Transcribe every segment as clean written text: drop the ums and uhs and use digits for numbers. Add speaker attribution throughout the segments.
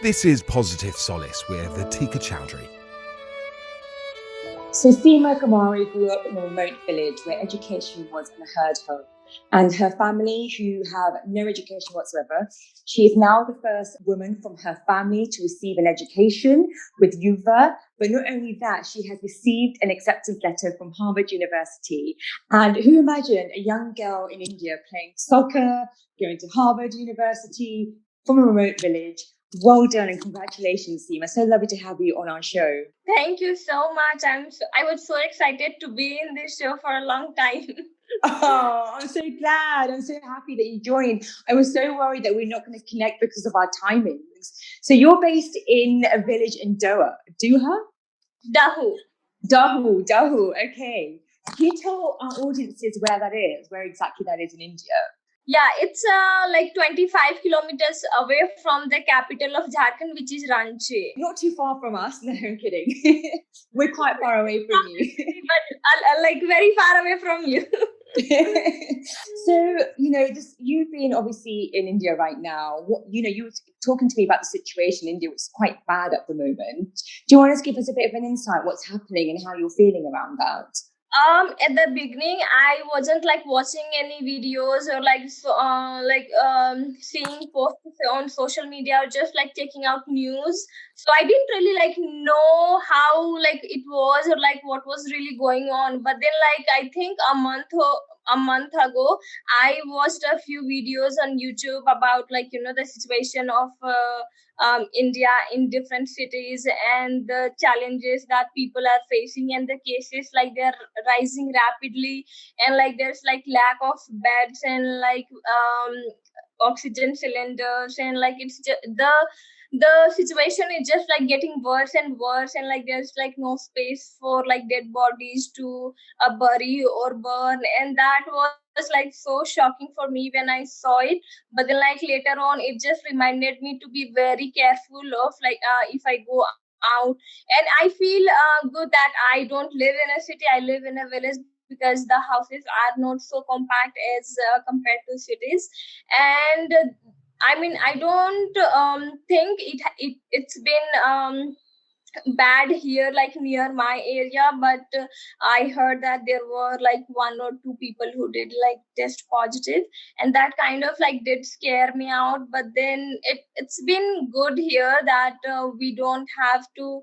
Speaker 1: This is Positive Solace with Attika Choudhary.
Speaker 2: So Seema Kumari grew up in a remote village where education was unheard of. And her family, who have no education whatsoever, she is now the first woman from her family to receive an education with YUWA. But not only that, she has received an acceptance letter from Harvard University. And who imagined a young girl in India playing soccer, going to Harvard University from a remote village? Well done and congratulations, Seema. So lovely to have you on our show.
Speaker 3: Thank you so much. I was so excited to be in this show for a long time.
Speaker 2: Oh, I'm so glad. I'm so happy that you joined. I was so worried that we're not going to connect because of our timings. So you're based in a village in Doha.
Speaker 3: Dahu.
Speaker 2: Dahu. Okay. Can you tell our audiences where exactly that is in India?
Speaker 3: Yeah, it's like 25 kilometers away from the capital of Jharkhand, which is Ranchi.
Speaker 2: Not too far from us. No, I'm kidding. We're quite far away from you.
Speaker 3: But like very far away from you.
Speaker 2: So, you've been obviously in India right now. You were talking to me about the situation in India, which is quite bad at the moment. Do you want to give us a bit of an insight what's happening and how you're feeling around that?
Speaker 3: At the beginning, I wasn't like watching any videos or seeing posts on social media or just like checking out news. So I didn't really like know how like it was or like what was really going on. But then like I think a month ago, I watched a few videos on YouTube about the situation of India in different cities and the challenges that people are facing and the cases like they're rising rapidly, and like there's like lack of beds and like oxygen cylinders, and like it's just the situation is just like getting worse and worse, and like there's like no space for like dead bodies to bury or burn, and that was like so shocking for me when I saw it. But then like later on it just reminded me to be very careful of if I go out. And I feel good that I don't live in a city, I live in a village, because the houses are not so compact as compared to cities. And I mean, I don't think it's been bad here like near my area, but I heard that there were like one or two people who did like test positive, and that kind of like did scare me out. But then it's been good here that we don't have to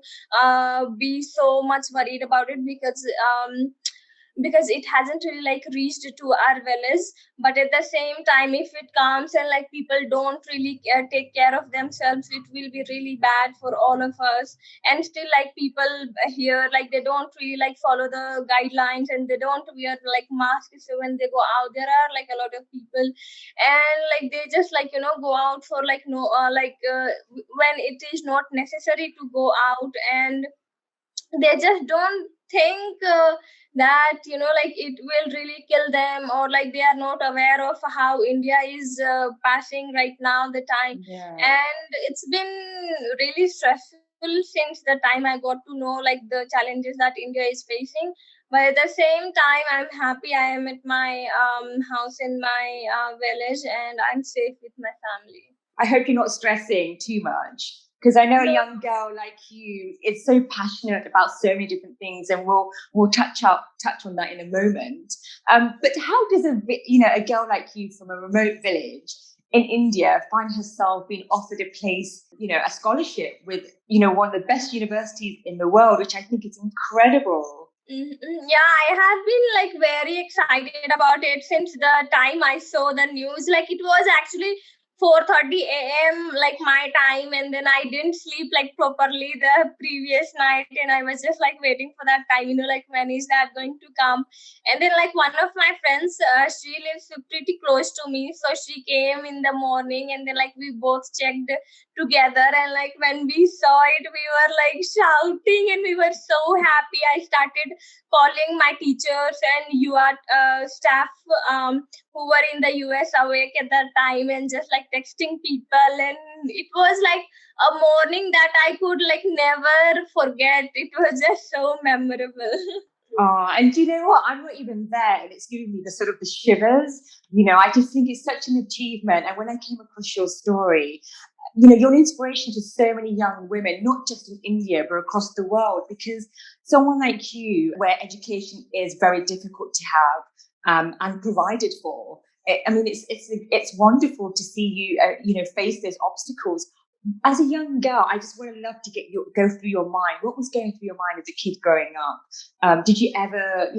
Speaker 3: be so much worried about it, because it hasn't really like reached to our village. But at the same time, if it comes and like people don't really take care of themselves, it will be really bad for all of us. And still like people here, like they don't really like follow the guidelines, and they don't wear like masks. So when they go out, there are like a lot of people, and like they just like go out for like when it is not necessary to go out, and they just don't think that like it will really kill them, or like they are not aware of how India is passing right now the time.
Speaker 2: Yeah.
Speaker 3: And it's been really stressful since the time I got to know like the challenges that India is facing. But at the same time, I'm happy I am at my house in my village, and I'm safe with my family.
Speaker 2: I hope you're not stressing too much, because I know
Speaker 3: No.
Speaker 2: a young girl like you is so passionate about so many different things, and we'll touch on that in a moment. But how does a girl like you from a remote village in India find herself being offered a place, a scholarship with one of the best universities in the world, which I think is incredible.
Speaker 3: Yeah, I have been like very excited about it since the time I saw the news. Like it was actually 4:30 a.m. like my time, and then I didn't sleep like properly the previous night, and I was just like waiting for that time, like when is that going to come. And then like one of my friends, she lives pretty close to me, so she came in the morning, and then like we both checked together, and like when we saw it, we were like shouting, and we were so happy. I started calling my teachers and UA staff who were in the US awake at that time, and just like texting people. And it was like a morning that I could like never forget. It was just so memorable.
Speaker 2: And do you know what? I'm not even there, and it's giving me the sort of the shivers. I just think it's such an achievement. And when I came across your story, you're an inspiration to so many young women, not just in India, but across the world, because someone like you, where education is very difficult to have and provided for, I mean, it's wonderful to see you, face those obstacles. As a young girl, I just would love to go through your mind. What was going through your mind as a kid growing up? Did you ever,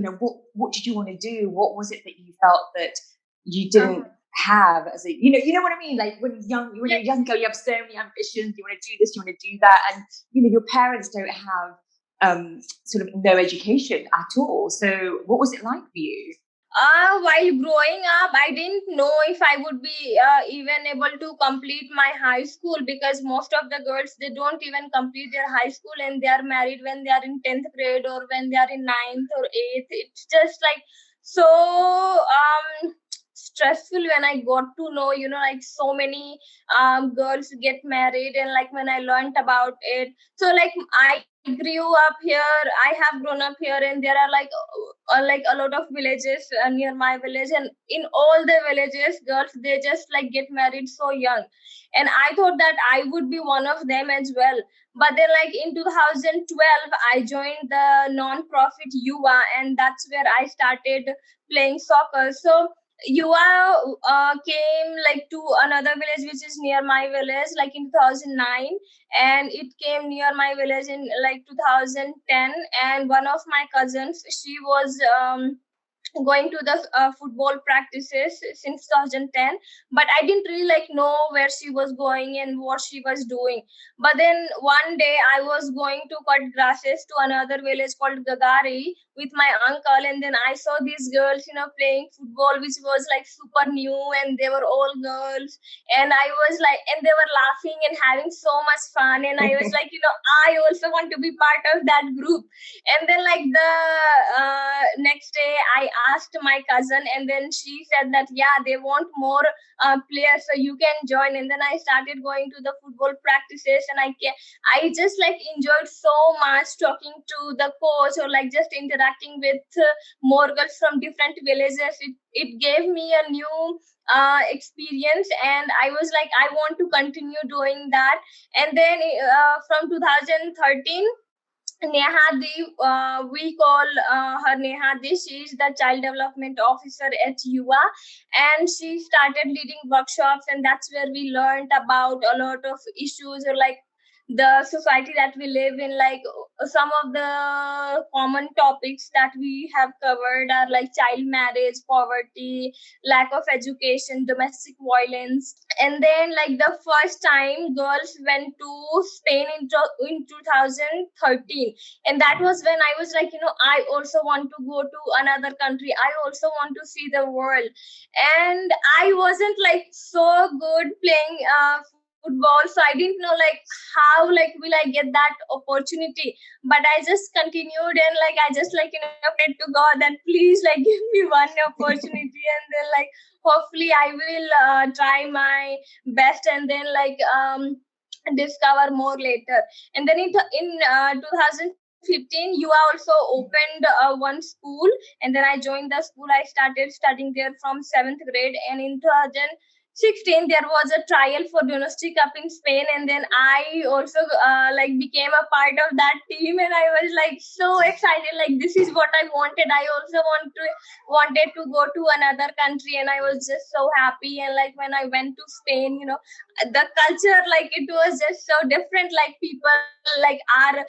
Speaker 2: what did you want to do? What was it that you felt that you didn't have as a, you know what I mean? Like when you're a young girl, you have so many ambitions. You want to do this, you want to do that, and your parents don't have sort of no education at all. So what was it like for you?
Speaker 3: While growing up, I didn't know if I would be even able to complete my high school, because most of the girls, they don't even complete their high school and they are married when they are in 10th grade or when they are in 9th or 8th. It's just like so stressful when I got to know, like so many girls get married, and like when I learned about it. So like I grew up here, I have grown up here, and there are like a lot of villages near my village, and in all the villages, girls, they just like get married so young, and I thought that I would be one of them as well. But then like in 2012, I joined the non-profit YUWA, and that's where I started playing soccer. So YUWA came like to another village which is near my village like in 2009, and it came near my village in like 2010. And one of my cousins, she was going to the football practices since 2010, but I didn't really like know where she was going and what she was doing. But then one day I was going to cut grasses to another village called Gagari with my uncle, and then I saw these girls playing football, which was like super new, and they were all girls, and I was like, and they were laughing and having so much fun, and I was like, I also want to be part of that group. And then like the next day I asked my cousin, and then she said that yeah, they want more players, so you can join. And then I started going to the football practices, and I just like enjoyed so much talking to the coach, or like just interacting with more girls from different villages. It gave me a new experience, and I was like, I want to continue doing that. And then from 2013, Nehadi, we call her Nehadi. She is the child development officer at YUWA, and she started leading workshops, and that's where we learned about a lot of issues, or like the society that we live in. Like some of the common topics that we have covered are like child marriage, poverty, lack of education, domestic violence. And then like the first time girls went to Spain in 2013, and that was when I was like, I also want to go to another country, I also want to see the world. And I wasn't like so good playing football, so I didn't know like how like will I get that opportunity. But I just continued, and like I just like prayed to God that please like give me one opportunity, and then like hopefully I will try my best, and then like discover more later. And then in 2015, you also opened one school, and then I joined the school. I started studying there from 7th grade, and in 2016 there was a trial for domestic cup in Spain, and then I also like became a part of that team, and I was like so excited, like this is what I wanted. I also wanted to go to another country, and I was just so happy. And like when I went to Spain, the culture, like it was just so different. Like people, like our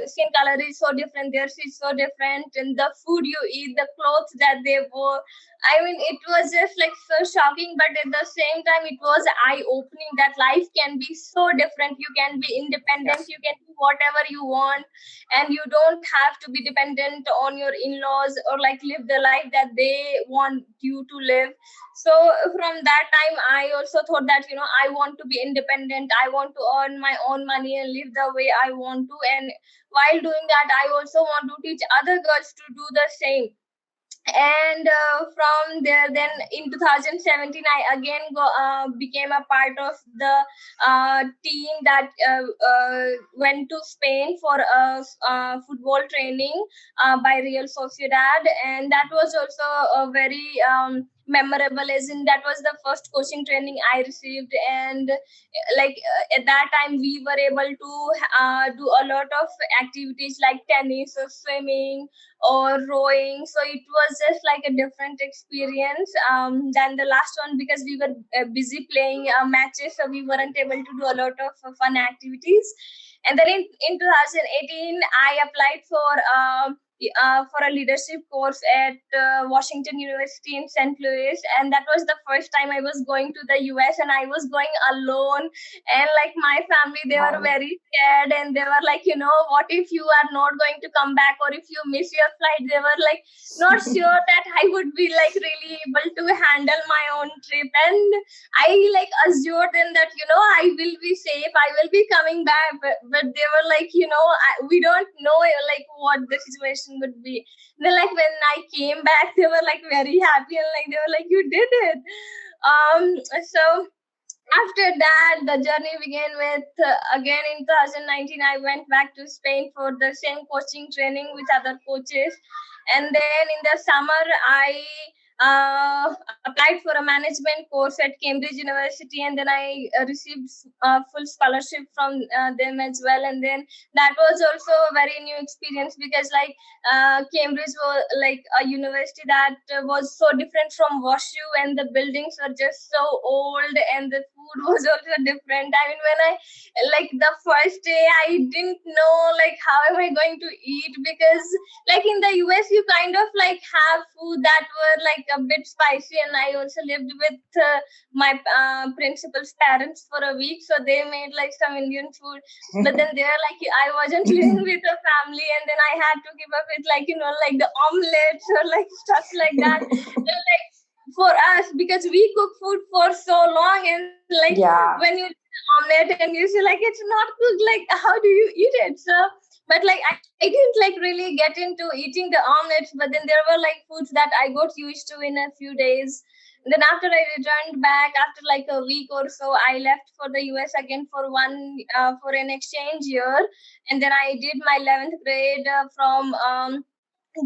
Speaker 3: skin color is so different, theirs is so different, and the food you eat, the clothes that they wore, I mean, it was just like so shocking, but at the same time, it was eye-opening that life can be so different. You can be independent, you can do whatever you want, and you don't have to be dependent on your in-laws, or like live the life that they want you to live. So from that time, I also thought that, I want to be independent. I want to earn my own money and live the way I want to. And while doing that, I also want to teach other girls to do the same. And from there, then in 2017 I again became a part of the team that went to Spain for football training by Real Sociedad, and that was also a very memorable, as in that was the first coaching training I received. And at that time we were able to do a lot of activities like tennis or swimming or rowing. So it was just like a different experience than the last one, because we were busy playing matches, so we weren't able to do a lot of fun activities. And then in 2018 I applied for a leadership course at Washington University in St. Louis, and that was the first time I was going to the US, and I was going alone. And like my family, they were
Speaker 2: Wow.
Speaker 3: very scared, and they were like, what if you are not going to come back, or if you miss your flight? They were like not sure that I would be like really able to handle my own trip. And I like assured them that I will be safe, I will be coming back. But they were like, we don't know like what the situation would be. Then like when I came back, they were like very happy, and like they were like, you did it. So after that, the journey began with again in 2019 I went back to Spain for the same coaching training with other coaches. And then in the summer I applied for a management course at Cambridge University, and then I received full scholarship from them as well. And then that was also a very new experience, because like Cambridge was like a university that was so different from WashU, and the buildings were just so old, and the food was also different. I mean, when I like the first day, I didn't know like how am I going to eat, because like in the US, you kind of like have food that were like a bit spicy, and I also lived with my principal's parents for a week, so they made like some Indian food. But then they're like, I wasn't living with a family, and then I had to give up with like like the omelets or like stuff like that. So, like for us, because we cook food for so long, and like
Speaker 2: Yeah.
Speaker 3: when you omelet and you say like it's not cooked, like how do you eat it? So but like I didn't like really get into eating the omelets, but then there were like foods that I got used to in a few days. Then after I returned back after like a week or so, I left for the US again for an exchange year. And then I did my 11th grade from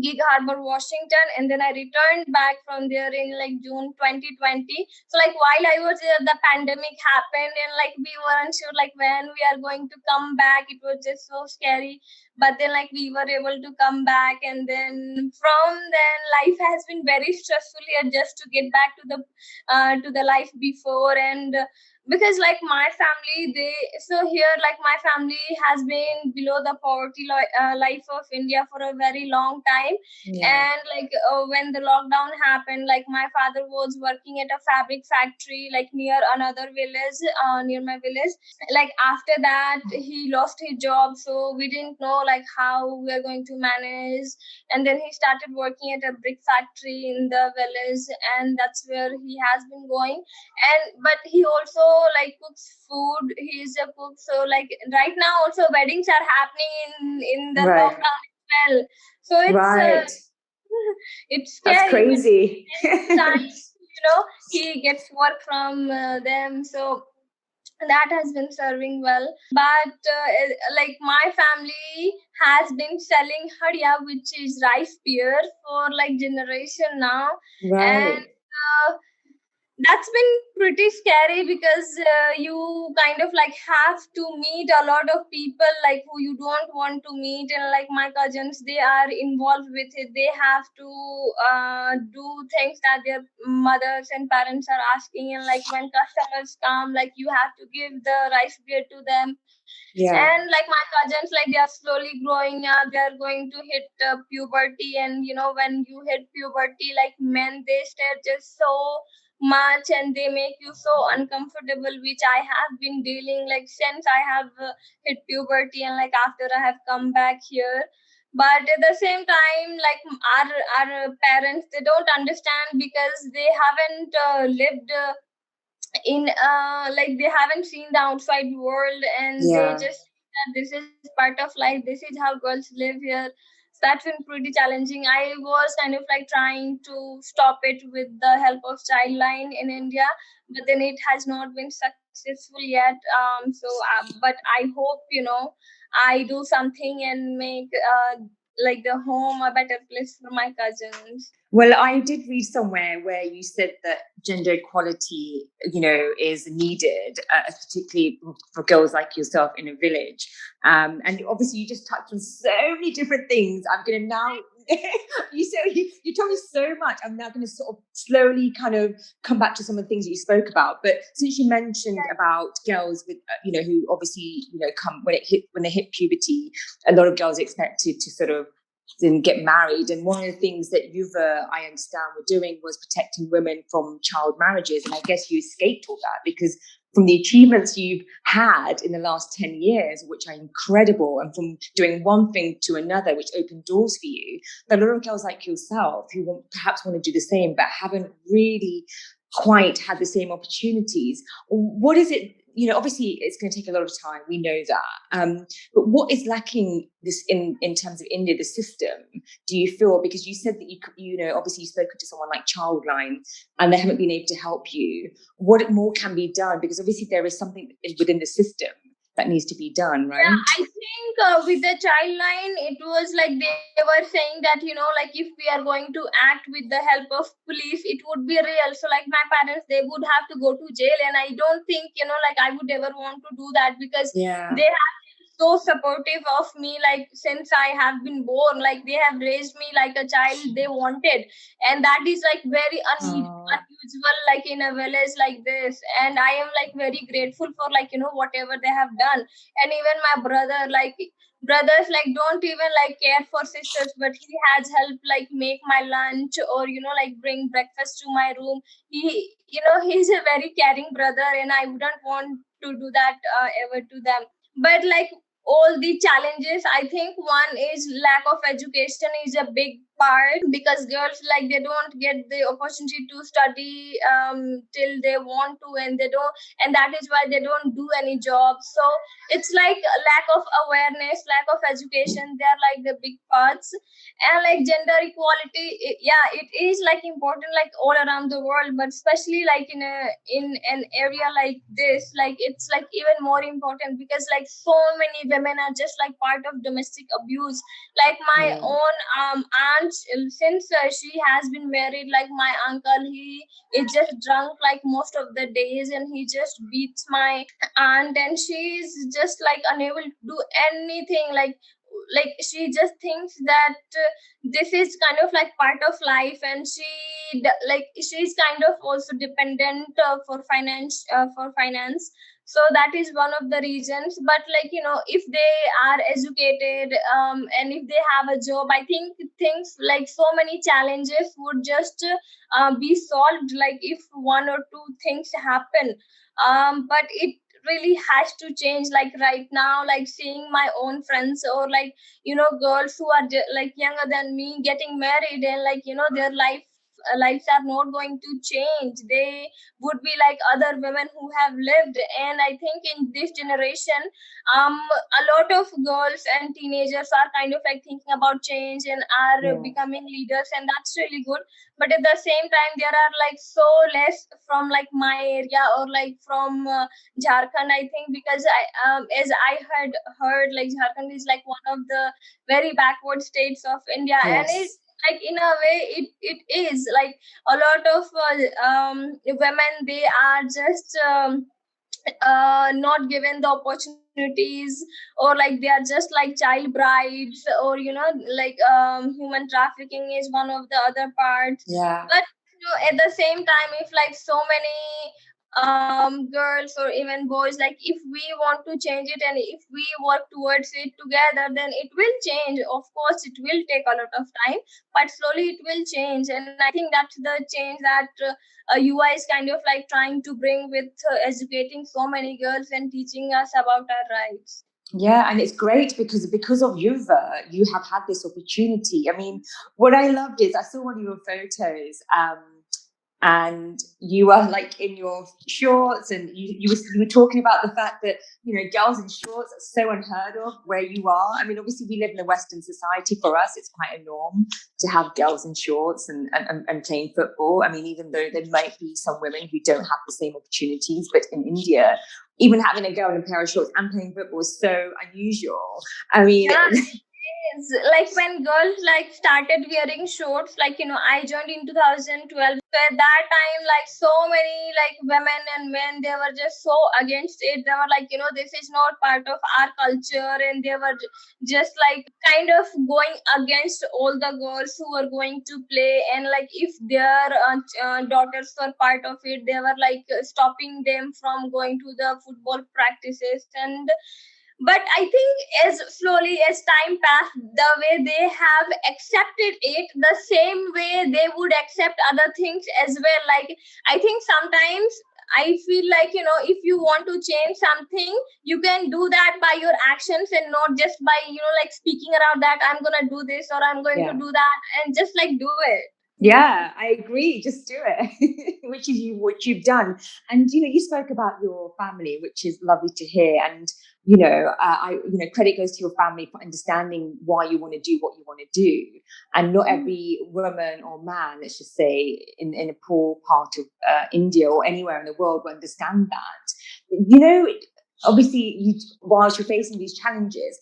Speaker 3: Gig Harbor, Washington, and then I returned back from there in like June 2020. So like while I was there, the pandemic happened, and like we weren't sure like when we are going to come back. It was just so scary. But then like we were able to come back, and then from then life has been very stressfully adjust to get back to the life before. And because like my family, they so here like my family has been below the poverty life of India for a very long time.
Speaker 2: Yeah.
Speaker 3: And like when the lockdown happened, like my father was working at a fabric factory like near another village, near my village. Like after that he lost his job, so we didn't know like how we are going to manage. And then he started working at a brick factory in the village, and that's where he has been going. And but he also like cooks food, he's a cook. So like right now also weddings are happening in the
Speaker 2: Right.
Speaker 3: lockdown as well. So it's
Speaker 2: Right.
Speaker 3: it's
Speaker 2: That's
Speaker 3: scary, but
Speaker 2: crazy.
Speaker 3: time he gets work from them. So that has been serving well. But like my family has been selling hadia, which is rice beer, for like generation now. And
Speaker 2: Right.
Speaker 3: that's been pretty scary, because you kind of like have to meet a lot of people like who you don't want to meet. And like my cousins, they are involved with it, they have to do things that their mothers and parents are asking. And like when customers come, like you have to give the rice beer to them.
Speaker 2: Yeah.
Speaker 3: And like my cousins, like they are slowly growing up, they are going to hit puberty. And when you hit puberty, like men, they stare just so much, and they make you so uncomfortable, which I have been dealing like since I have hit puberty, and like after I have come back here. But at the same time, like our parents, they don't understand, because they haven't lived in like they haven't seen the outside world, and they
Speaker 2: Yeah.
Speaker 3: just think that this is part of life, this is how girls live here. So that's been pretty challenging. I was kind of like trying to stop it with the help of Childline in India, but then it has not been successful yet. But I hope I do something and make like the home a better place for my cousins.
Speaker 2: Well, I did read somewhere where you said that gender equality, is needed, particularly for girls like yourself in a village. And obviously, you just touched on so many different things. I'm going to now. You told me so much. I'm now going to sort of slowly kind of come back to some of the things that you spoke about. But since you mentioned about girls with, who obviously, come when they hit puberty, a lot of girls are expected to sort of then get married. And one of the things that YUWA, I understand, were doing was protecting women from child marriages. And I guess you escaped all that because from the achievements you've had in the last 10 years, which are incredible, and from doing one thing to another, which opened doors for you, there are a lot of girls like yourself who perhaps want to do the same, but haven't really quite had the same opportunities. What is it? Obviously, it's going to take a lot of time. We know that. But what is lacking this in terms of India, the system? Do you feel, because you said that obviously you've spoken to someone like Childline and they haven't been able to help you. What more can be done? Because obviously there is something within the system that needs to be done, right?
Speaker 3: Yeah, I think with the Childline, it was like they were saying that, like if we are going to act with the help of police, it would be real. So like my parents, they would have to go to jail. And I don't think, like I would ever want to do that because they have been so supportive of me, like since I have been born, like they have raised me like a child they wanted. And that is like very unusual, like in a village like this. And I am like very grateful for like, whatever they have done. And even my brother, like brothers like don't even like care for sisters, but he has helped like make my lunch or like bring breakfast to my room. He's a very caring brother, and I wouldn't want to do that ever to them. But like all the challenges, I think one is lack of education is a big part, because girls like they don't get the opportunity to study till they want to, and that is why they don't do any job. So it's like a lack of awareness, lack of education, they are like the big parts. And like gender equality, it is like important like all around the world, but especially like in an area like this, like it's like even more important, because like so many women are just like part of domestic abuse. Like my own aunt, since she has been married, like my uncle, he is just drunk like most of the days, and he just beats my aunt, and she's just like unable to do anything. Like she just thinks that this is kind of like part of life, and she's kind of also dependent for finance. So that is one of the reasons. But like if they are educated, and if they have a job, I think things like so many challenges would just be solved, like if one or two things happen. But it really has to change. Like right now, like seeing my own friends, or like girls who are like younger than me getting married, and like their lives are not going to change. They would be like other women who have lived. And I think in this generation, a lot of girls and teenagers are kind of like thinking about change and are becoming leaders, and that's really good. But at the same time, there are like so less from like my area, or like from Jharkhand, I think, because as I had heard, like Jharkhand is like one of the very backward states of India. And it's like in a way it is like a lot of women, they are just not given the opportunities, or like they are just like child brides, or like human trafficking is one of the other parts. But at the same time, if like so many girls or even boys, like if we want to change it, and if we work towards it together, then it will change. Of course it will take a lot of time, but slowly it will change. And I think that's the change that UI is kind of like trying to bring with educating so many girls and teaching us about our rights.
Speaker 2: Yeah, and it's great because of YUWA, you have had this opportunity. I mean, what I loved is I saw one of your photos, and you were like in your shorts, and you were talking about the fact that girls in shorts are so unheard of where you are. I mean, obviously we live in a Western society. For us, it's quite a norm to have girls in shorts and playing football. I mean, even though there might be some women who don't have the same opportunities, but in India, even having a girl in a pair of shorts and playing football is so unusual. I mean,
Speaker 3: is like when girls like started wearing shorts, like I joined in 2012. So at that time, like so many like women and men, they were just so against it. They were like, this is not part of our culture, and they were just like kind of going against all the girls who were going to play. And like if their daughters were part of it, they were like stopping them from going to the football practices. And but I think as slowly as time passed, the way they have accepted it, the same way they would accept other things as well. Like I think sometimes I feel like if you want to change something, you can do that by your actions and not just by like speaking around that I'm gonna do this or I'm going to do that, and just like do it.
Speaker 2: Yeah, I agree. Just do it, which is what you've done. And you spoke about your family, which is lovely to hear. And credit goes to your family for understanding why you want to do what you want to do. And not every woman or man, let's just say, in a poor part of India or anywhere in the world will understand that. Obviously, whilst you're facing these challenges,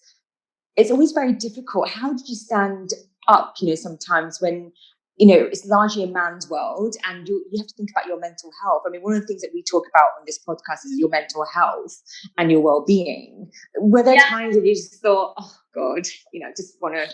Speaker 2: it's always very difficult. How did you stand up? Sometimes when it's largely a man's world, and you have to think about your mental health. I mean, one of the things that we talk about on this podcast is your mental health and your well-being. Were there times that you just thought, oh God, just want to,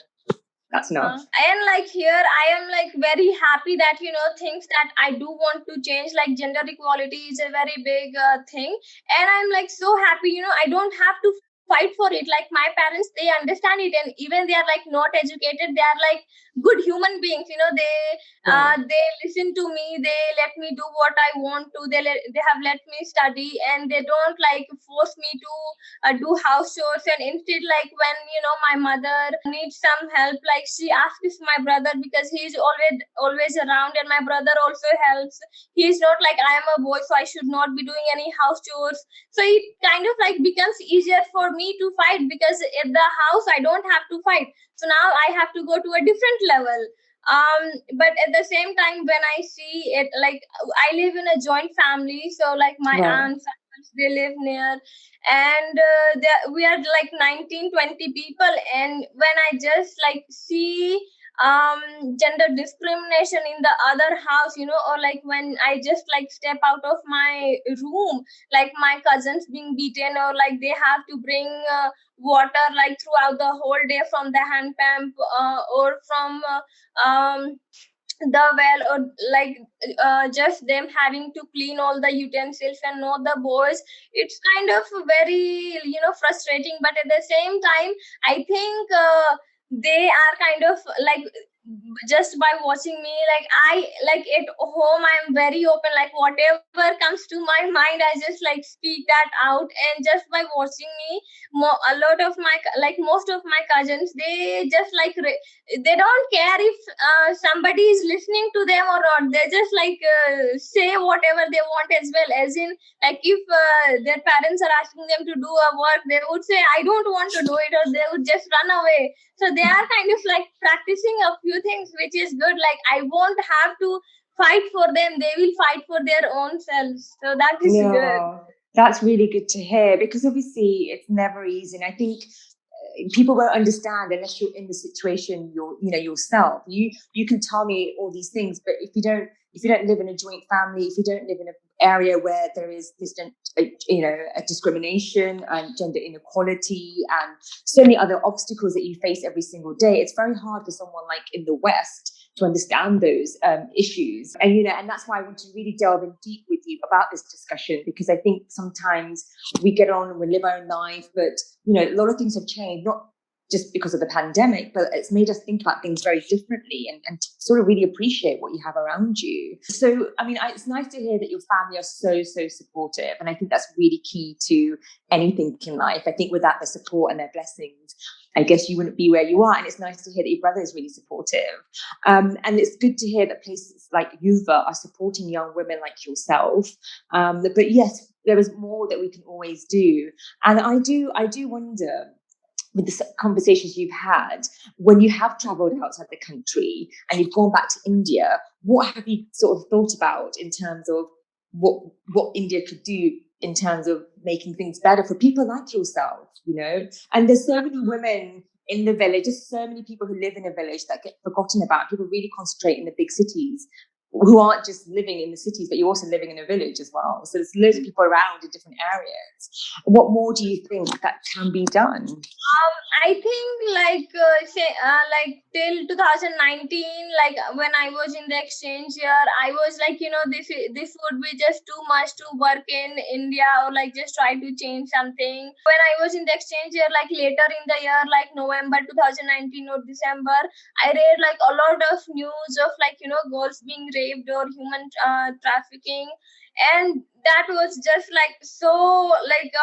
Speaker 2: that's enough?
Speaker 3: And like here, I am like very happy that, things that I do want to change, like gender equality is a very big thing. And I'm like so happy, I don't have to fight for it. Like my parents, they understand it, and even they are like not educated, they are like good human beings. They listen to me, they let me do what I want to, they have let me study, and they don't like force me to do house chores. And instead, like when my mother needs some help, like she asks my brother, because he's always around, and my brother also helps. He's not like I am a boy, so I should not be doing any house chores. So it kind of like becomes easier for me to fight, because at the house I don't have to fight. So now I have to go to a different level. But at the same time, when I see it, like I live in a joint family, so like my aunts, they live near, and we are like 19-20 people. And when I just like see gender discrimination in the other house, or like when I just like step out of my room, like my cousins being beaten, or like they have to bring water like throughout the whole day from the hand pump, or from the well, or like just them having to clean all the utensils and not the boys. It's kind of very frustrating, but at the same time I think they are kind of like, just by watching me, like I like at home I'm very open, like whatever comes to my mind I just like speak that out. And just by watching me, a lot of my, like most of my cousins, they just like they don't care if somebody is listening to them or not. They just like say whatever they want as well. As in, like if their parents are asking them to do a work, they would say I don't want to do it, or they would just run away. So they are kind of like practicing a few things, which is good. Like I won't have to fight for them, they will fight for their own selves. So that is good.
Speaker 2: That's really good to hear, because obviously it's never easy. And I think people won't understand unless you're in the situation yourself. You can tell me all these things, but if you don't live in a joint family, if you don't live in an area where there is this a discrimination and gender inequality and so many other obstacles that you face every single day, it's very hard for someone like in the West to understand those issues. And that's why I want to really delve in deep with you about this discussion, because I think sometimes we get on and we live our own life, but a lot of things have changed, not just because of the pandemic, but it's made us think about things very differently and sort of really appreciate what you have around you. So, I mean, it's nice to hear that your family are so, so supportive. And I think that's really key to anything in life. I think without the support and their blessings, I guess you wouldn't be where you are. And it's nice to hear that your brother is really supportive. And it's good to hear that places like YUWA are supporting young women like yourself. But yes, there is more that we can always do. And I do wonder, with the conversations you've had, when you have traveled outside the country and you've gone back to India, what have you sort of thought about in terms of what India could do in terms of making things better for people like yourself, And there's so many women in the village. There's so many people who live in a village that get forgotten about. People really concentrate in the big cities, who aren't just living in the cities, but you're also living in a village as well. So there's loads of people around in different areas. What more do you think that can be done?
Speaker 3: I think like till 2019, like when I was in the exchange year, I was like, this would be just too much to work in India, or like just try to change something. When I was in the exchange year, like later in the year, like November 2019 or December, I read like a lot of news of like, girls being raped or human trafficking. And that was just like so like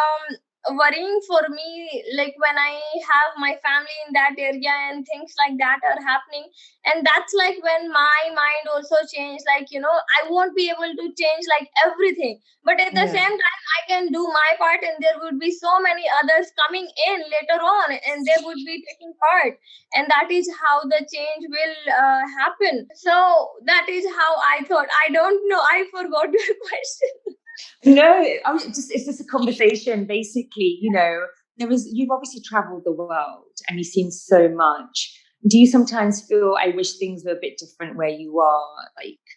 Speaker 3: worrying for me, like when I have my family in that area and things like that are happening. And that's like when my mind also changed, like I won't be able to change like everything, but at the same time I can do my part, and there would be so many others coming in later on and they would be taking part, and that is how the change will happen. So that is how I thought. I don't know, I forgot your question.
Speaker 2: No, it's just a conversation. Basically, you've obviously traveled the world and you've seen so much. Do you sometimes feel, I wish things were a bit different where you are,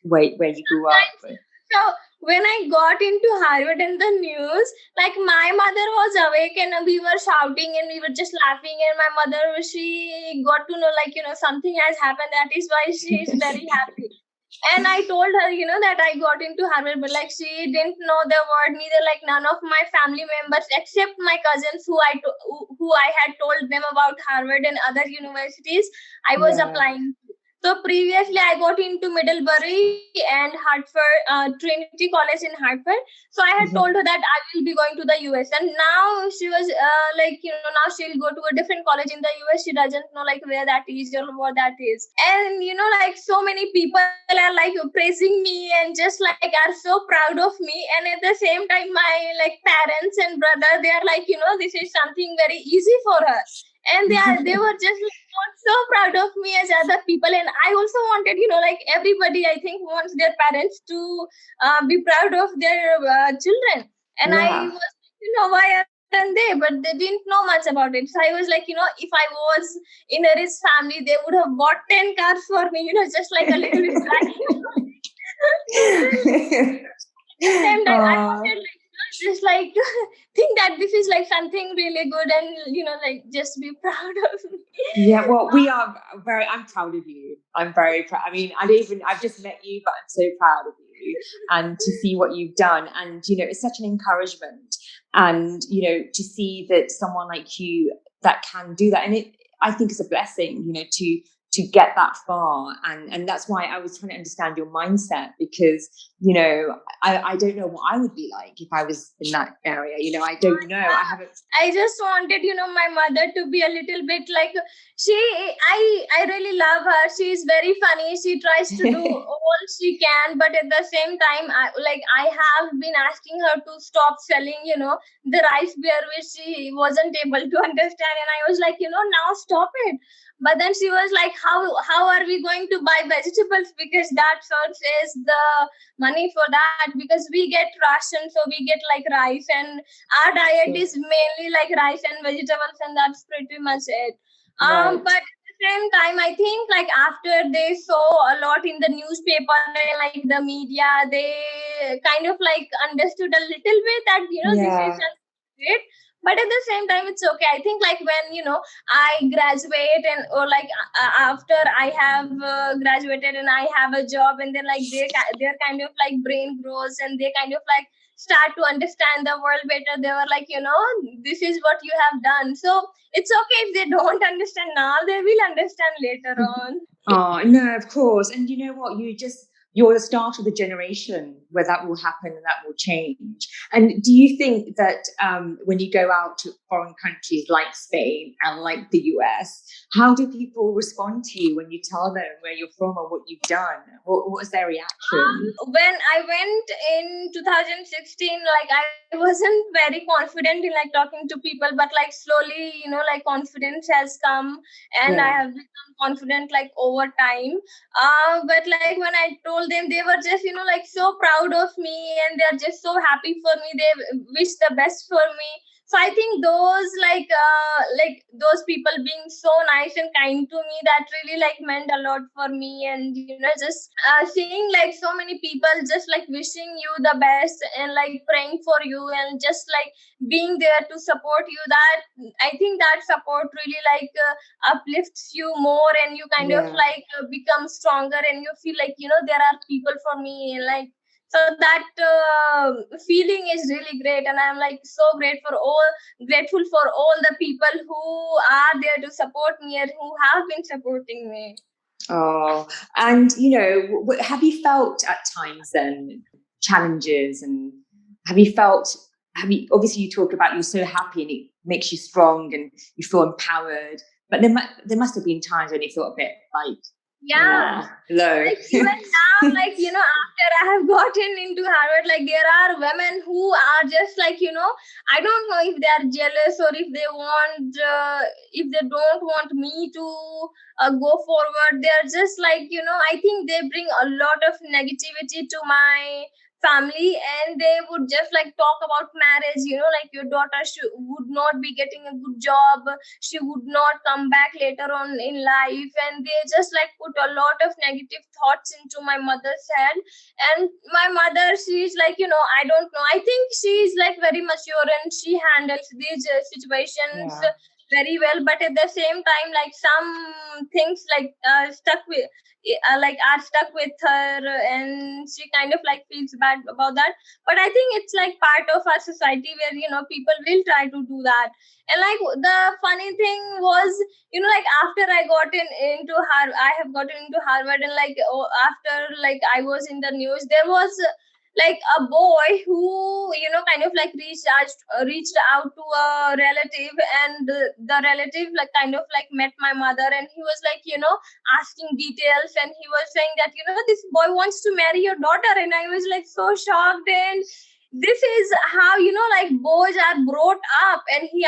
Speaker 2: like where you grew up?
Speaker 3: So when I got into Harvard in the news, like my mother was awake and we were shouting and we were just laughing, and my mother, she got to know like, something has happened. That is why she is very happy. And I told her, that I got into Harvard, but like she didn't know the word, neither like none of my family members except my cousins who I had told them about Harvard and other universities I was applying to. So previously I got into Middlebury and Hartford, Trinity College in Hartford. So I had told her that I will be going to the US, and now she was now she'll go to a different college in the US. She doesn't know like where that is or what that is. And like so many people are like praising me and just like are so proud of me. And at the same time, my like parents and brother, they are like, this is something very easy for her. And they were just not so proud of me as other people. And I also wanted, like everybody, I think, wants their parents to be proud of their children. And I was, why aren't they? But they didn't know much about it. So I was like, if I was in a rich family, they would have bought 10 cars for me, just like a little bit back. At the same time, I wanted like just like think that this is like something really good, and like just be proud of me.
Speaker 2: Yeah, well, I'm proud of you. I'm very proud. I mean, I've just met you, but I'm so proud of you, and to see what you've done. And it's such an encouragement, and to see that someone like you that can do that, and I think it's a blessing, to get that far. And that's why I was trying to understand your mindset, because I don't know what I would be like if I was in that area. I don't know.
Speaker 3: I just wanted, my mother to be a little bit like I really love her. She's very funny. She tries to do all she can, but at the same time, I have been asking her to stop selling, the rice beer, which she wasn't able to understand. And I was like, now stop it. But then she was like, how are we going to buy vegetables? Because that source is the money for that, because we get ration, so we get like rice, and our diet is mainly like rice and vegetables, and that's pretty much it. But at the same time, I think like after they saw a lot in the newspaper and like the media, they kind of like understood a little bit that this is great. But at the same time, it's okay. I think like when I graduate, and or like after I have graduated and I have a job, and then like their kind of like brain grows, and they kind of like start to understand the world better. They were like, this is what you have done. So it's okay if they don't understand now, they will understand later on.
Speaker 2: Oh no, of course. And you know what, you're the start of the generation where that will happen and that will change. And do you think that when you go out to foreign countries like Spain and like the US, how do people respond to you when you tell them where you're from or what you've done? What was their reaction?
Speaker 3: When I went in 2016, like I wasn't very confident in like talking to people, but like slowly, like confidence has come, and I have become confident like over time. But like when I told them, they were just like so proud of me, and they're just so happy for me. They wish the best for me. So I think those like those people being so nice and kind to me, that really like meant a lot for me. And just seeing like so many people just like wishing you the best and like praying for you and just like being there to support you, that I think that support really like uplifts you more, and you kind of like become stronger, and you feel like there are people for me, like, so that feeling is really great. And I'm like so grateful for all the people who are there to support me and who have been supporting me.
Speaker 2: Oh, and have you felt at times then challenges, and obviously you talk about you're so happy and it makes you strong and you feel empowered, but there must have been times when you felt a bit like low.
Speaker 3: Like even now, like after I have gotten into Harvard, like there are women who are just like I don't know if they are jealous or if they want if they don't want me to go forward. They're just like I think they bring a lot of negativity to my family, and they would just like talk about marriage, like your daughter would not be getting a good job, she would not come back later on in life, and they just like put a lot of negative thoughts into my mother's head. And my mother, she's like I don't know, I think she's like very mature and she handles these situations very well, but at the same time, like some things like are stuck with her, and she kind of like feels bad about that. But I think it's like part of our society where people will try to do that. And like the funny thing was, like after I got into Harvard, I have gotten into Harvard, and like after like I was in the news, there was like a boy who kind of like reached out to a relative, and the relative like kind of like met my mother, and he was like asking details, and he was saying that this boy wants to marry your daughter. And I was like so shocked. And this is how like boys are brought up. And he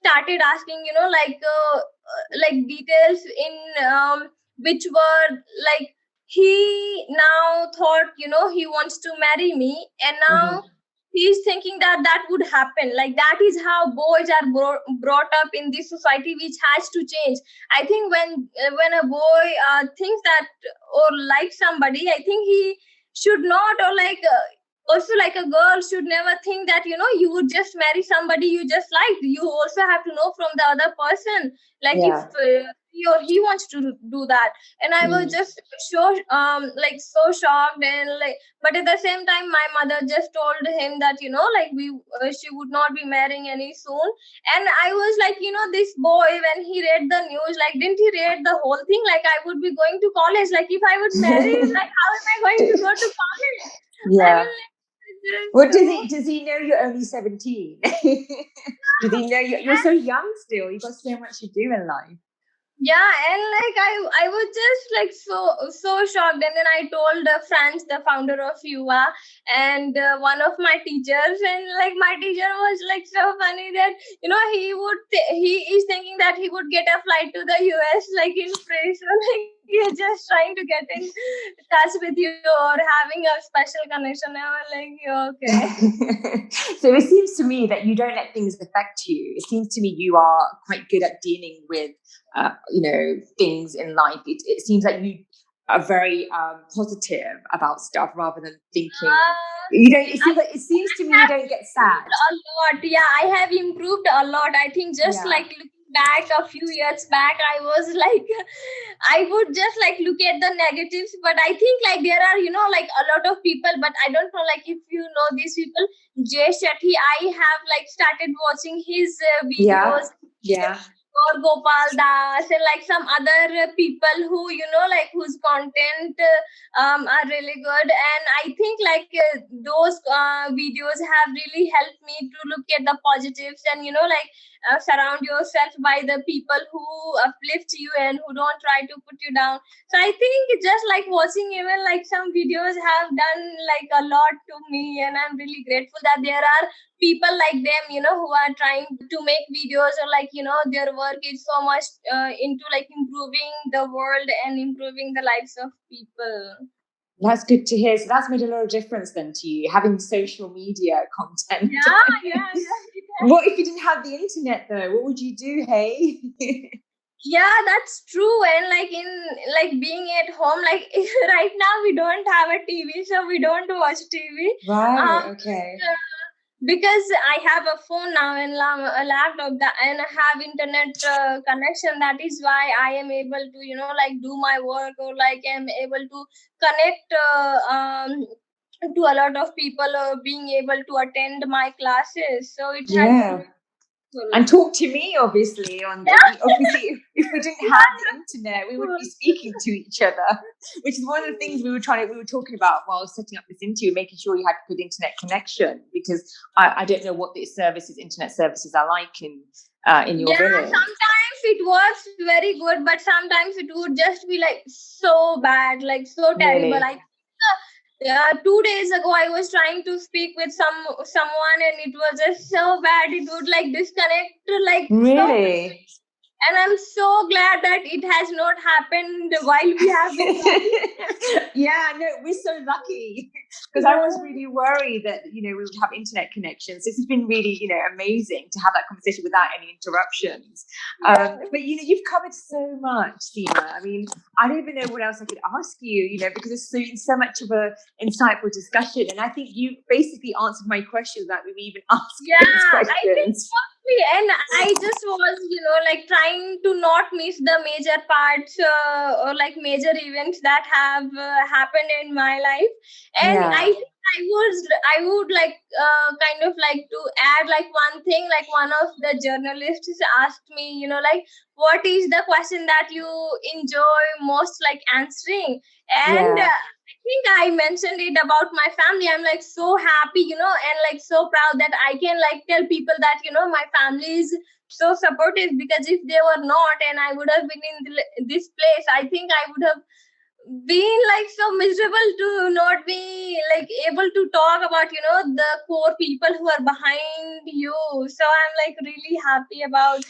Speaker 3: started asking like details in which were like, he now thought he wants to marry me, and now he's thinking that that would happen. Like that is how boys are brought up in this society, which has to change. I think when a boy thinks that or likes somebody, I think he should not, or like also like a girl should never think that you would just marry somebody you just like. You also have to know from the other person, like if he or he wants to do that. And I was just so like so shocked. And like, but at the same time, my mother just told him that like she would not be marrying any soon. And I was like, this boy, when he read the news, like didn't he read the whole thing? Like I would be going to college, like if I would marry, like how am I going to go to college? I will
Speaker 2: What does he know you're only 17? Does he know you're so young still? You've got so much to do in life.
Speaker 3: Yeah, and like I was just like so shocked. And then I told Franz, the founder of YUWA, and one of my teachers, and like my teacher was like so funny that he is thinking that he would get a flight to the US like in free. So like you're just trying to get in touch with you or having a special connection. I was like, okay.
Speaker 2: So it seems to me that you don't let things affect you. It seems to me you are quite good at dealing with things in life. It seems like you are very positive about stuff rather than thinking. It seems to me you don't get sad.
Speaker 3: A lot, yeah. I have improved a lot. I think just like looking back a few years back, I was like, I would just like look at the negatives. But I think like there are like a lot of people, but I don't know like if you know these people. Jay Shetty, I have like started watching his videos. Or Gopal Das, and like some other people who like whose content are really good. And I think like those videos have really helped me to look at the positives, and like surround yourself by the people who uplift you and who don't try to put you down. So I think just like watching even like some videos have done like a lot to me, and I'm really grateful that there are people like them who are trying to make videos, or like their work is so much into like improving the world and improving the lives of people.
Speaker 2: That's good to hear. So that's made a lot of difference then to you, having social media content.
Speaker 3: Yeah.
Speaker 2: What if you didn't have the internet though? What would you do, hey?
Speaker 3: Yeah, that's true. And being at home, like right now we don't have a TV, so we don't watch TV.
Speaker 2: Right,
Speaker 3: Um,
Speaker 2: okay.
Speaker 3: because I have a phone now and a laptop and I have internet connection. That is why I am able to, do my work, or like am able to connect to a lot of people, being able to attend my classes. So it has been
Speaker 2: Yeah.
Speaker 3: useful.
Speaker 2: And talk to me, obviously. Obviously, if we didn't have the internet, we wouldn't be speaking to each other, which is one of the things we were talking about while setting up this interview, making sure you had good internet connection, because I don't know what the internet services are like in your village.
Speaker 3: Sometimes it works very good, but sometimes it would just be like so bad, like so terrible.
Speaker 2: Really?
Speaker 3: Like 2 days ago, I was trying to speak with someone, and it was just so bad. It would like disconnect, like so.
Speaker 2: Really?
Speaker 3: And I'm so glad that it has not happened while we have been talking.
Speaker 2: Yeah, no, we're so lucky, because I was really worried that we would have internet connections. This has been really amazing to have that conversation without any interruptions. But you've covered so much, Seema. I mean, I don't even know what else I could ask you, because it's so much of a insightful discussion, and I think you basically answered my questions that we even asked those questions.
Speaker 3: And I just was, like trying to not miss the major parts, or like major events that have happened in my life. And I would like kind of like to add like one thing. Like one of the journalists asked me, like, what is the question that you enjoy most like answering? And I think I mentioned it about my family. I'm like so happy, and like so proud that I can like tell people that, my family is so supportive, because if they were not, and I would have been in this place, I think I would have been like so miserable to not be like able to talk about, the core people who are behind you. So I'm like really happy about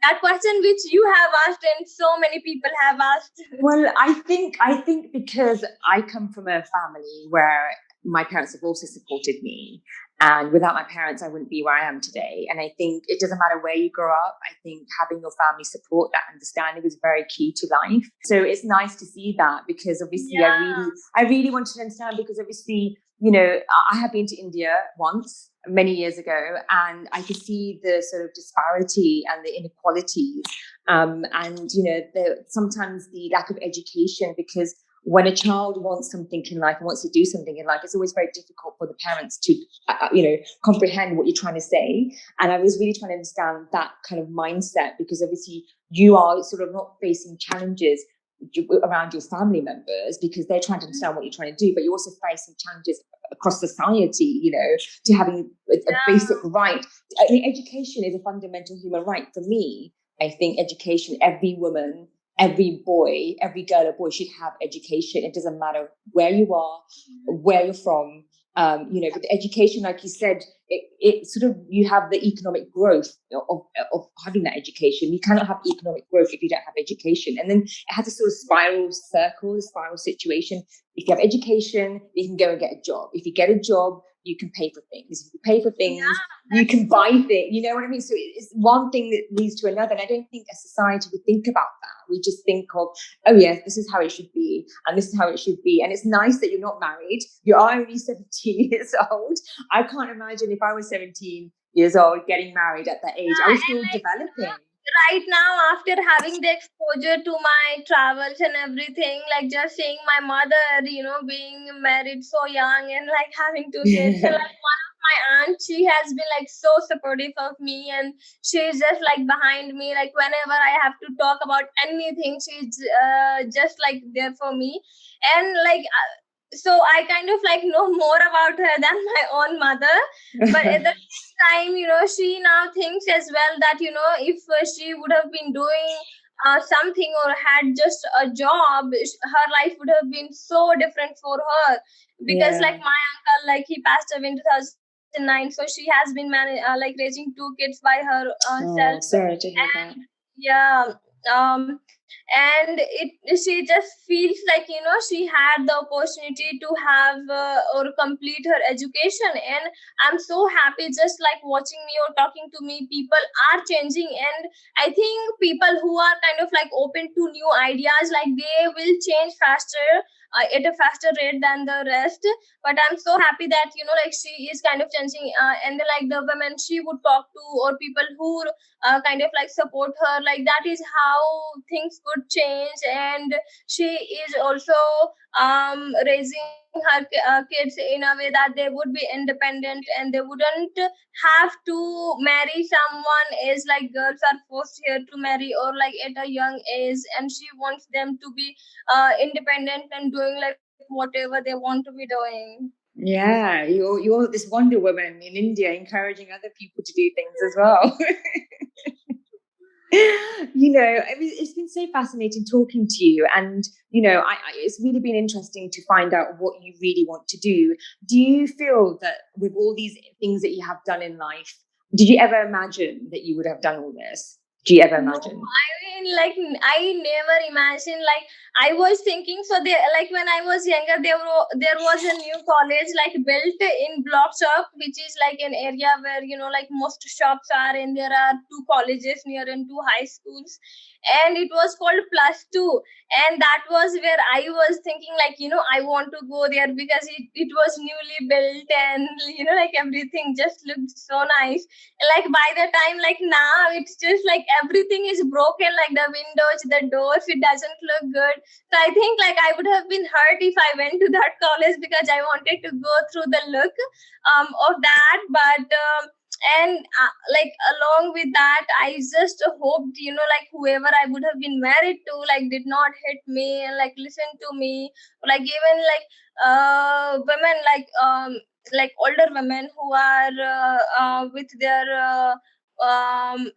Speaker 3: that question which you have asked and so many people have asked.
Speaker 2: Well, I think because I come from a family where my parents have also supported me, and without my parents, I wouldn't be where I am today. And I think it doesn't matter where you grow up. I think having your family support, that understanding, is very key to life. So it's nice to see that, because obviously I really wanted to understand, because obviously, I have been to India once many years ago, and I could see the sort of disparity and the inequalities, and sometimes the lack of education, because when a child wants something in life and wants to do something in life, it's always very difficult for the parents to, comprehend what you're trying to say. And I was really trying to understand that kind of mindset, because obviously you are sort of not facing challenges around your family members, because they're trying to understand what you're trying to do, but you're also facing challenges across society, to having a basic right. I mean, education is a fundamental human right for me. I think education, every woman, every boy, every girl or boy should have education. It doesn't matter where you are, where you're from. But the education, like you said, it sort of, you have the economic growth of having that education. You cannot have economic growth if you don't have education. And then it has a sort of spiral situation. If you have education, you can go and get a job. If you get a job, you can pay for things. If you pay for things, you can buy things. You know what I mean? So it's one thing that leads to another. And I don't think a society would think about that. We just think of, oh yes, this is how it should be, and this is how it should be. And it's nice that you're not married. You are only 17 years old. I can't imagine if I was 17 years old getting married at that age. I was still developing.
Speaker 3: Right now, after having the exposure to my travels and everything, like just seeing my mother, being married so young and like having 2 kids, so like one of my aunt, she has been like so supportive of me, and she's just like behind me. Like whenever I have to talk about anything, she's just like there for me, and like. So I kind of like know more about her than my own mother, but at the time, she now thinks as well that, if she would have been doing something or had just a job, her life would have been so different for her, because like my uncle, like he passed away in 2009, so she has been like raising 2 kids by herself.
Speaker 2: Sorry to hear that.
Speaker 3: Yeah. and she just feels like, she had the opportunity to have or complete her education. And I'm so happy, just like watching me or talking to me, people are changing. And I think people who are kind of like open to new ideas, like they will change faster, at a faster rate than the rest. But I'm so happy that, like she is kind of changing, and like the women she would talk to, or people who kind of like support her, like that is how things could change. And she is also raising her kids in a way that they would be independent, and they wouldn't have to marry someone as like girls are forced here to marry, or like at a young age. And she wants them to be independent and doing like whatever they want to be doing.
Speaker 2: Yeah, you're this Wonder Woman in India, encouraging other people to do things as well. I mean, it's been so fascinating talking to you, and it's really been interesting to find out what you really want to do. Do you feel that with all these things that you have done in life, did you ever imagine that you would have done all this? Do you ever imagine?
Speaker 3: No, I mean, like, I never imagined. Like, I was thinking, so they, like, when I was younger, there was a new college like built in Block Shop, which is like an area where, like most shops are, and there are two colleges near and two high schools, and it was called +2. And that was where I was thinking, like, I want to go there, because it was newly built, and like everything just looked so nice. Like by the time, like now, it's just like everything is broken, like the windows, the doors, it doesn't look good. So I think like I would have been hurt if I went to that college, because I wanted to go through the look of that. But and like along with that, I just hoped, like whoever I would have been married to, like did not hit me and like listen to me. Like even like women, like older women who are with their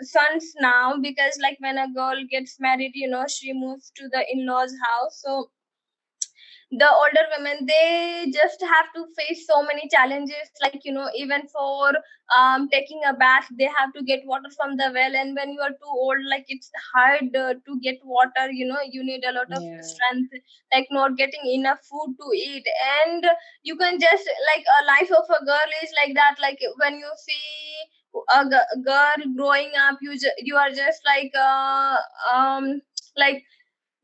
Speaker 3: sons now, because like when a girl gets married, she moves to the in-laws house. So the older women, they just have to face so many challenges, like even for taking a bath, they have to get water from the well. And when you are too old, like it's hard to get water, you need a lot of strength, like not getting enough food to eat. And you can just, like a life of a girl is like that. Like when you see a girl growing up, you are just like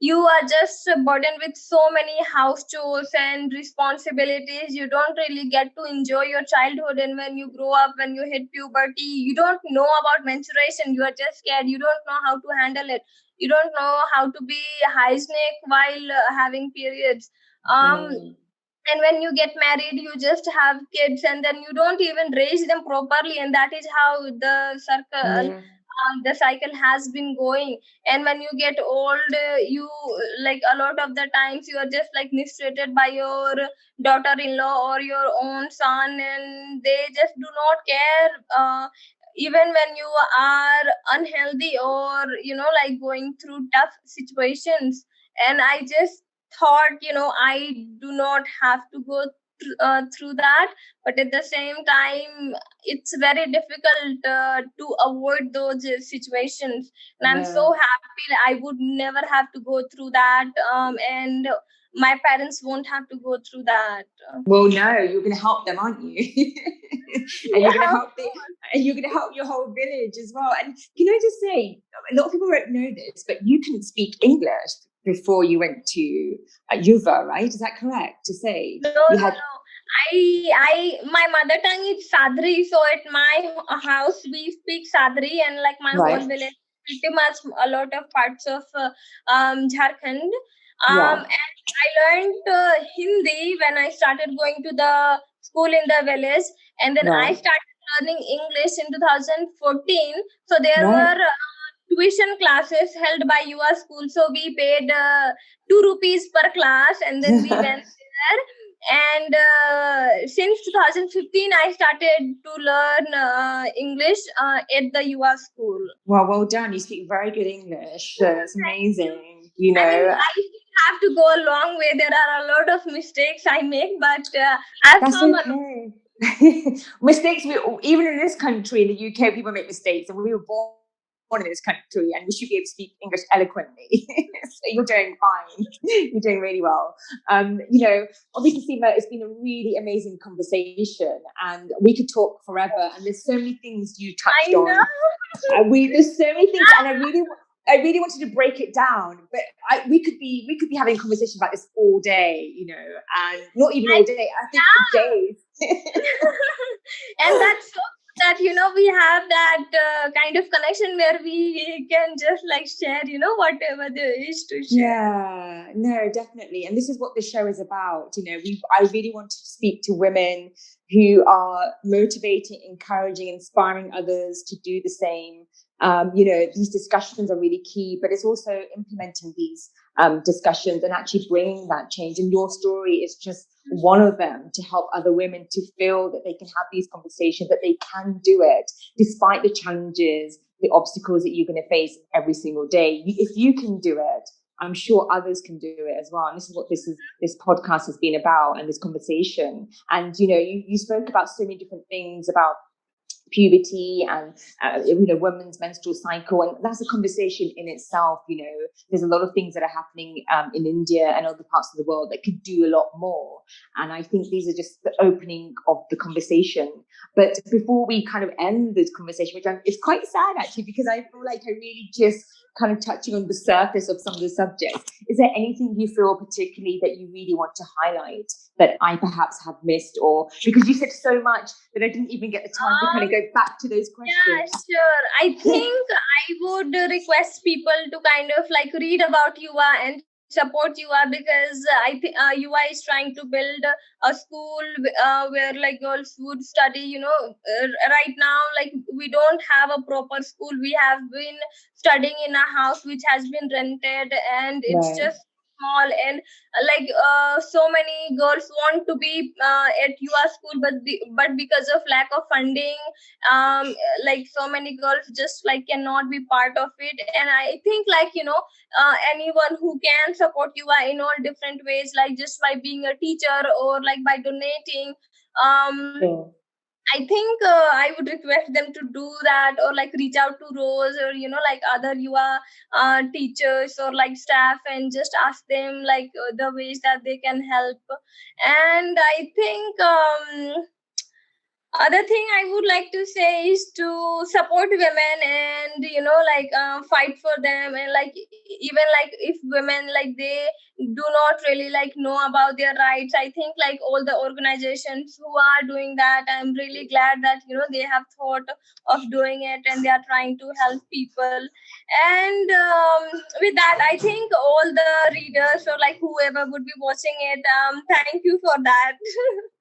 Speaker 3: you are just burdened with so many house chores and responsibilities. You don't really get to enjoy your childhood. And when you grow up, when you hit puberty, you don't know about menstruation. You are just scared. You don't know how to handle it. You don't know how to be hygienic while having periods. And when you get married, you just have kids, and then you don't even raise them properly. And that is how the cycle has been going. And when you get old, you, like a lot of the times, you are just like mistreated by your daughter-in-law or your own son, and they just do not care, even when you are unhealthy, or like going through tough situations. And I just thought, I do not have to go through that. But at the same time, it's very difficult to avoid those situations. And I'm so happy that I would never have to go through that, and my parents won't have to go through that.
Speaker 2: Well, no, you're going to help them, aren't you? And you're going to help you're going to help your whole village as well. And can I just say, a lot of people don't know this, but you couldn't speak English before you went to YUWA, right? Is that correct to say?
Speaker 3: No. My mother tongue is Sadri, so at my house we speak Sadri, and like my whole village, pretty much a lot of parts of Jharkhand. And I learned Hindi when I started going to the school in the village, and then I started learning English in 2014. So there were tuition classes held by YUWA school. So we paid 2 rupees per class, and then we went there. And since 2015, I started to learn English at the YUWA school.
Speaker 2: Wow, well done. You speak very good English. It's amazing. I mean,
Speaker 3: I have to go a long way. There are a lot of mistakes I make, but
Speaker 2: that's okay. Mistakes, even in this country, in the UK, people make mistakes, and we were born in this country and we should be able to speak English eloquently. So you're doing fine. You're doing really well. Obviously, Seema, it's been a really amazing conversation and we could talk forever. And there's so many things you touched on. There's so many things, and I really wanted to break it down, but we could be having a conversation about this all day, and not even all day. I think for days.
Speaker 3: And that's so that we have that kind of connection where we can just like share whatever there is to share.
Speaker 2: Yeah, no, definitely. And this is what the show is about. I really want to speak to women who are motivating, encouraging, inspiring others to do the same. These discussions are really key, but it's also implementing these discussions and actually bringing that change. And your story is just one of them to help other women to feel that they can have these conversations, that they can do it despite the challenges, the obstacles that you're going to face every single day. If you can do it, I'm sure others can do it as well. And this is what this podcast has been about, and this conversation. And, you spoke about so many different things about puberty and women's menstrual cycle, and that's a conversation in itself. There's a lot of things that are happening in India and other parts of the world that could do a lot more, and I think these are just the opening of the conversation. But before we kind of end this conversation, it's quite sad actually, because I feel like I really just kind of touching on the surface of some of the subjects. Is there anything you feel particularly that you really want to highlight that I perhaps have missed, or because you said so much that I didn't even get the time to kind of go back to those questions?
Speaker 3: Yeah, sure. I think I would request people to kind of like read about YUWA and support YUWA, because I think YUWA is trying to build a school where like girls would study. Right now, like we don't have a proper school. We have been studying in a house which has been rented, and it's just small, and so many girls want to be at YUWA school, but because of lack of funding, so many girls just like cannot be part of it. And I think anyone who can support YUWA in all different ways, like just by being a teacher or like by donating, I think I would request them to do that, or like reach out to Rose or other YUWA teachers or like staff, and just ask them like the ways that they can help. And I think other thing I would like to say is to support women and fight for them, and like even like if women like they do not really like know about their rights, I think like all the organizations who are doing that, I'm really glad that they have thought of doing it and they are trying to help people. And with that, I think all the readers or like whoever would be watching it, thank you for that.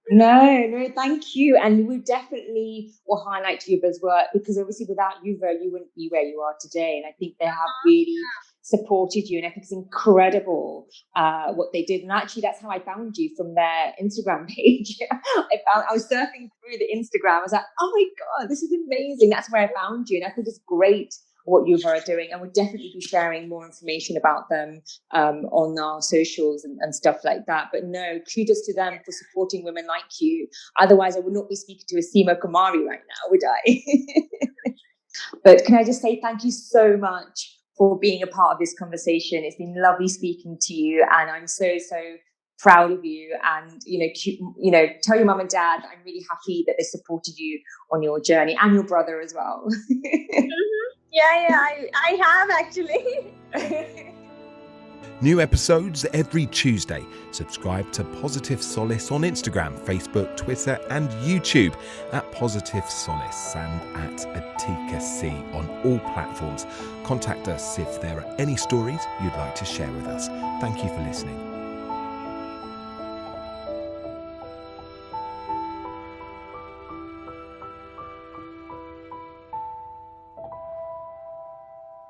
Speaker 2: No, thank you. And we definitely will highlight YUWA's work, because obviously without YUWA, you wouldn't be where you are today. And I think they have really supported you. And I think it's incredible what they did. And actually, that's how I found you, from their Instagram page. I was surfing through the Instagram. I was like, oh my God, this is amazing. That's where I found you. And I think it's great what YUWA are doing, and we'll definitely be sharing more information about them on our socials and stuff like that. But no, kudos to them for supporting women like you. Otherwise, I would not be speaking to a Seema Kumari right now, would I? But can I just say thank you so much for being a part of this conversation. It's been lovely speaking to you, and I'm so proud of you. And tell your mum and dad I'm really happy that they supported you on your journey, and your brother as well.
Speaker 3: Yeah, I have actually.
Speaker 1: New episodes every Tuesday. Subscribe to Positive Solace on Instagram, Facebook, Twitter and YouTube at Positive Solace, and at Attika C on all platforms. Contact us if there are any stories you'd like to share with us. Thank you for listening.